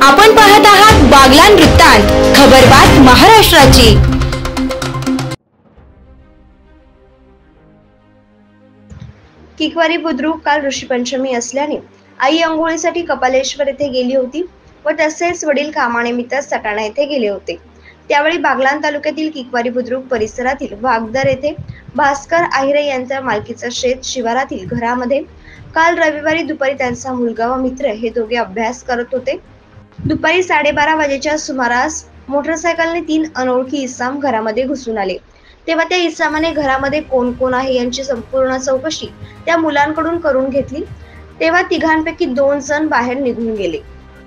आपण पाहत आहात बागलाण वृत्तांत, खबरबात महाराष्ट्राची। किकवारी बुद्रुक काल ऋषीपंचमी असल्याने आई अंघोळीसाठी कपालेश्वर येथे गेली होती व तसेच वडील कामानिमित्त सटाणा येथे गेले होते। त्यावेळी बागलाण तालुक्यातील किकवारी बुद्रुक परिसरातील वाघदर येथे भास्कर आहिरे यांच्या मालकीचं शेत शिवारातील घरामध्ये काल रविवारी दुपारी त्यांचा मुलगा व मित्र हे दोघे अभ्यास करत होते। दुपारी 12:30 वाजेच्या सुमारास मोटरसायकलने 3 अनोळखी इसम घरामध्ये घुसून आले। तेव्हा त्या इसमाने घरामध्ये कोण कोण आहे यांची संपूर्ण चौकशी त्या मुलांकडून करून घेतली। तेव्हा तिघांपैकी 2 जण बाहेर निघून गेले।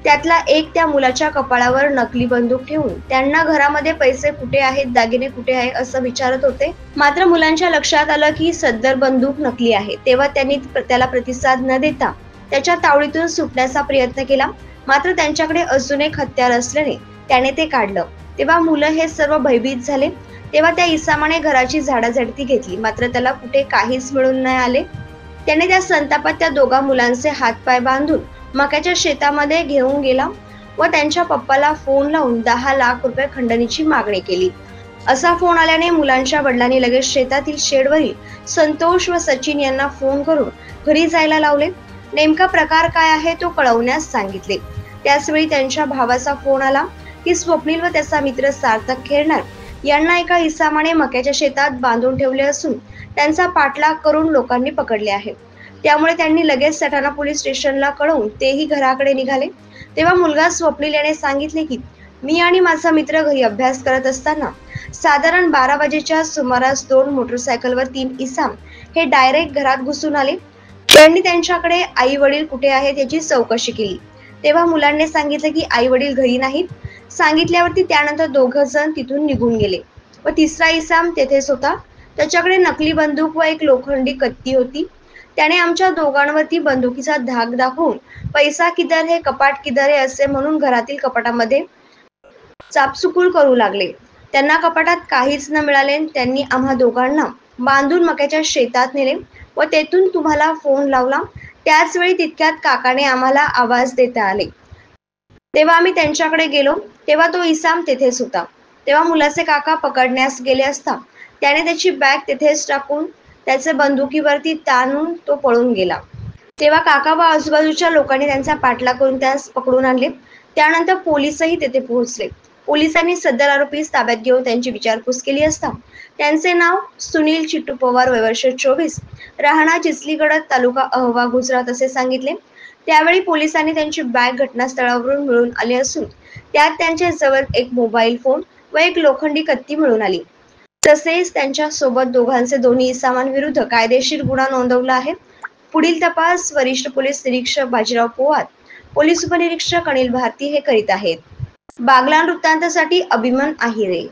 त्यातला एक त्या मुलाच्या कपाळावर नकली बंदूक ठेवून त्यांना घरामध्ये पैसे कुठे आहेत, दागिने कुठे आहे असं विचारत होते। मात्र मुलांच्या लक्षात आलं की सदर बंदूक नकली आहे। तेव्हा त्यांनी त्याला प्रतिसाद न देता त्याच्या तावडीतून सुटण्याचा प्रयत्न केला। मात्र त्यांच्याकडे अजून एक हत्यार असल्याने त्याने ते काढलं। तेव्हा मुलं हे सर्व भयभीत झाले। तेव्हा त्या इसमाने घराची झाडाझडती घेतली, मात्र त्याला कुठे काहीच मिळून नाही आले। त्याने त्या संतापात त्या दोघा मुलांचे हातपाय बांधून मक्याच्या शेतामध्ये घेऊन गेला व त्यांच्या पप्पाला फोन लावून 10 लाख रुपये खंडणीची मागणी केली। असा फोन आल्याने मुलांच्या वडिलांनी लगेच शेतातील शेडवरील संतोष व सचिन यांना फोन करून घरी जायला लावले। नेमका प्रकार काय आहे तो कळवण्यास सांगितले। त्याचवेळी त्यांच्या भावाचा फोन आला की स्वप्नील व त्याचा मित्र सार्थक खेरणार यांना एका इसमाने मक्याच्या शेतात बांधून ठेवले असून त्यांचा पाठलाग करून लोकांनी पकडले आहे। त्यामुळे त्यांनी लगेच सटाणा पोलीस स्टेशनला कळवून तेही घराकडे निघाले। तेव्हा मुलगा स्वप्नील याने सांगितले की मी आणि माझा मित्र घरी अभ्यास करत असताना साधारण 12 वाजेच्या सुमारास 2 मोटरसायकलवर 3 इसम हे डायरेक्ट घरात घुसून आले। त्यांनी त्यांच्याकडे आई वडील कुठे आहेत याची चौकशी केली। तेव्हा मुलांनी सांगितले की आई वडील घरी नाहीत। सांगितल्यावरती त्यानंतर 2 जण तिथून निघून गेले व तिसरा इसम तेथेच होता। त्याच्याकडे नकली बंदूक व एक लोखंडी कत्ती होती। त्याने आमच्या दोघांवरती बंदुकीचा धाक दाखवून पैसा किधर है, कपाट किधर है असे म्हणून घरातील कपाटामध्ये चापसुकूल करू लागले। त्यांना कपाटात काहीच न मिळाले। त्यांनी आम्हा दोघांना बांधून मक्याच्या शेतात नेले व तेथून तुम्हाला फोन लावला। त्याच वेळी तितक्यात काकाने आम्हाला आवाज देता आले। तेव्हा आम्ही त्यांच्याकडे गेलो तेव्हा तो इसम तेथेच होता। तेव्हा मुलाचे काका पकडण्यास गेले असता त्याने त्याची बॅग तेथेच टाकून त्याचे बंदुकीवरती ताणून तो पळून गेला। तेव्हा काका व आजूबाजूच्या लोकांनी त्यांचा पाठलाग करून त्यास पकडून आणले। त्यानंतर पोलीसही तेथे पोहोचले। पोलिसांनी सदर आरोपीस ताब्यात घेऊन त्यांची विचारपूस केली असता त्यांचे नाव सुनील चिट्टू पवार, वय वर्ष 24, राहणार चिचलीगड, तालुका अहवा, गुजरात असे सांगितले। त्यावेळी पोलिसांनी त्यांची बॅग घटनास्थळावरून मिळून आली असून त्यात त्यांच्या जवळ एक मोबाईल फोन व एक लोखंडी कत्ती मिळून आली। तसेच त्यांच्या सोबत दोघांचे दोन्ही इसमांविरुद्ध कायदेशीर गुन्हा नोंदवला आहे। पुढील तपास वरिष्ठ पोलीस निरीक्षक बाजीराव पोवार, पोलीस उपनिरीक्षक अनिल भारती हे करीत आहेत। बागलाण वृत्तांतासाठी अभिमन आहिरे।